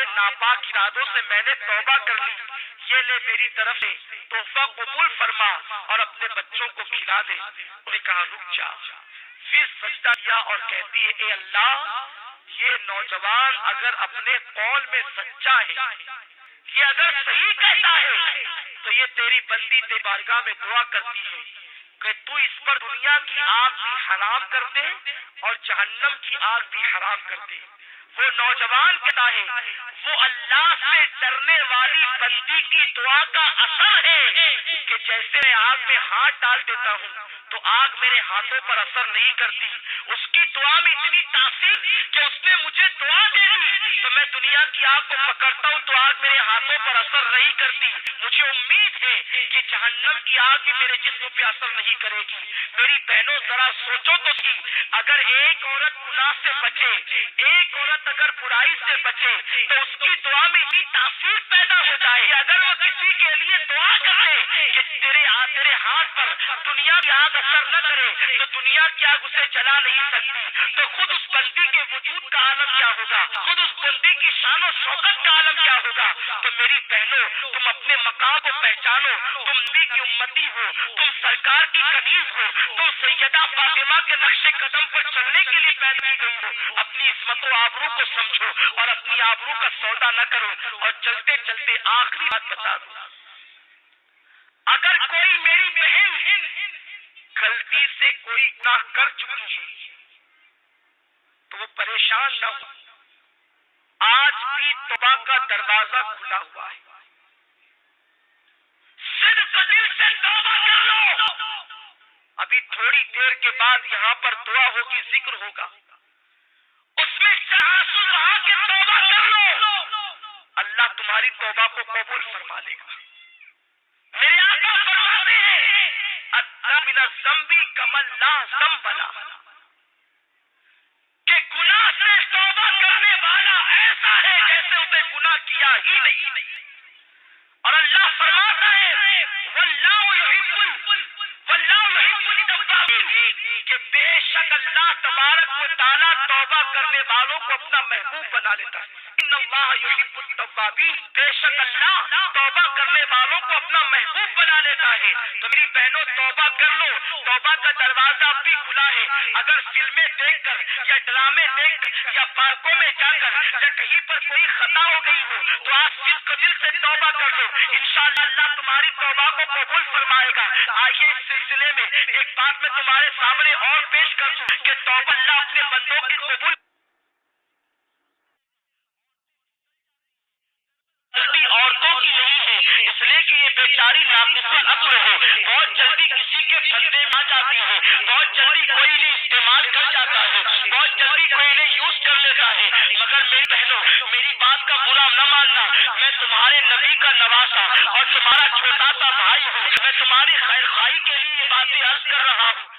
تمہارے ناپاک ارادوں سے میں نے توبہ کر لی، یہ لے میری طرف سے تحفہ قبول فرما اور اپنے بچوں کو کھلا دے۔ انہوں نے کہا رک جا، پھر سجدہ کیا اور کہتی ہے اے اللہ، یہ نوجوان اگر اپنے قول میں سچا ہے، یہ اگر صحیح کہتا ہے تو یہ تیری بندی تیری بارگاہ میں دعا کرتی ہے کہ تو اس پر دنیا کی آگ بھی حرام کر دے اور جہنم کی آگ بھی حرام کر دے۔ وہ نوجوان کہتا ہے وہ اللہ سے ڈرنے والی بندی کی دعا کا اثر ہے کہ جیسے میں آگ میں ہاتھ ڈال دیتا ہوں تو آگ میرے ہاتھوں پر اثر نہیں کرتی، اس کی دعا میں اتنی تاثیر کہ اس نے مجھے دعا دے دی تو میں دنیا کی آگ کو پکڑتا ہوں تو آگ میرے ہاتھوں پر اثر نہیں کرتی۔ مجھے امید ہے کہ جہنم کی آگ بھی میرے جسم پہ اثر نہیں کرے گی۔ میری بہنوں ذرا سوچو تو صحیح، اگر ایک عورت گناہ سے بچے، ایک عورت اگر برائی سے بچے تو اس کی دعا میں اتنی تاثیر پیدا ہو جائے کہ اگر وہ کسی کے لیے دعا کرے کہ تیرے ہاتھ پر دنیا کی آگ اثر نہ کرے تو دنیا کی آگ اسے جلا نہیں سکتی، تو خود اس بندی کے وجود کا عالم کیا ہوگا، خود اس بندی کی شان و شوکت کا عالم کیا ہوگا۔ تو میری بہنوں تم اپنے مقام کو پہچانو، تم نبی کی امتی ہو، تم سرکار کی کنیز ہو، تم سیدہ فاطمہ کے نقش قدم پر چلنے کے لیے پیدا کی گئی ہو۔ اپنی عصمت و آبرو کو سمجھو اور اپنی آبرو کا سودا نہ کرو۔ اور چلتے چلتے آخری بات بتا دوں، اگر کوئی میری بہن غلطی سے کوئی گناہ کر چکی ہے تو وہ پریشان نہ ہو، آج بھی توبہ کا دروازہ کھلا ہوا ہے، صدق دل سے توبہ کر لو۔ ابھی تھوڑی دیر کے بعد یہاں پر دعا ہوگی، ذکر ہوگا، اس میں تحاسن بہا کے توبہ کر لو، اللہ تمہاری توبہ کو قبول فرما لے گا۔ میرے آقا فرماتے ہیں التائب من الذنب کمن لا ذنب له، کہ گناہ سے توبہ کرنے والا ایسا ہے جیسے اسے گناہ کیا ہی نہیں۔ اور اللہ فرماتا ہے واللہ یحب التوابین، کہ بے شک اللہ تبارک و تعالیٰ توبہ کرنے والوں کو اپنا محبوب بنا لیتا ہے۔ ان اللہ یحب التوابین، بے شک اللہ توبہ کرنے والوں کو اپنا محبوب بنا لیتا ہے۔ تو میری بہنوں توبہ کر لو، توبہ کا دروازہ اب بھی کھلا ہے۔ اگر فلمیں دیکھ کر یا ڈرامے دیکھ کر یا پارکوں میں جا کر یا کہیں پر کوئی خطا ہو گئی ہو تو آج صدق دل سے توبہ کر لو، انشاءاللہ اللہ تمہاری توبہ کو قبول فرمائے گا۔ آئیے اس سلسلے میں ایک بات میں تمہارے سامنے اور پیش کر دوں کہ توبہ اللہ اپنے بندوں کی قبول عورتوں کی نہیں ہے، اس لیے کہ یہ بیچاری ناقص العقل ہے، بہت جلدی کسی کے پھندے میں آ جاتی ہے، بہت جلدی کوئی انہیں استعمال کر جاتا ہے، بہت جلدی کوئی انہیں یوز کر لیتا ہے۔ مگر میری بہنوں میری بات کا برا نہ ماننا، میں تمہارے نبی کا نواسا اور تمہارا چھوٹا سا بھائی ہوں، میں تمہاری خیر خواہی کے لیے یہ باتیں عرض کر رہا ہوں۔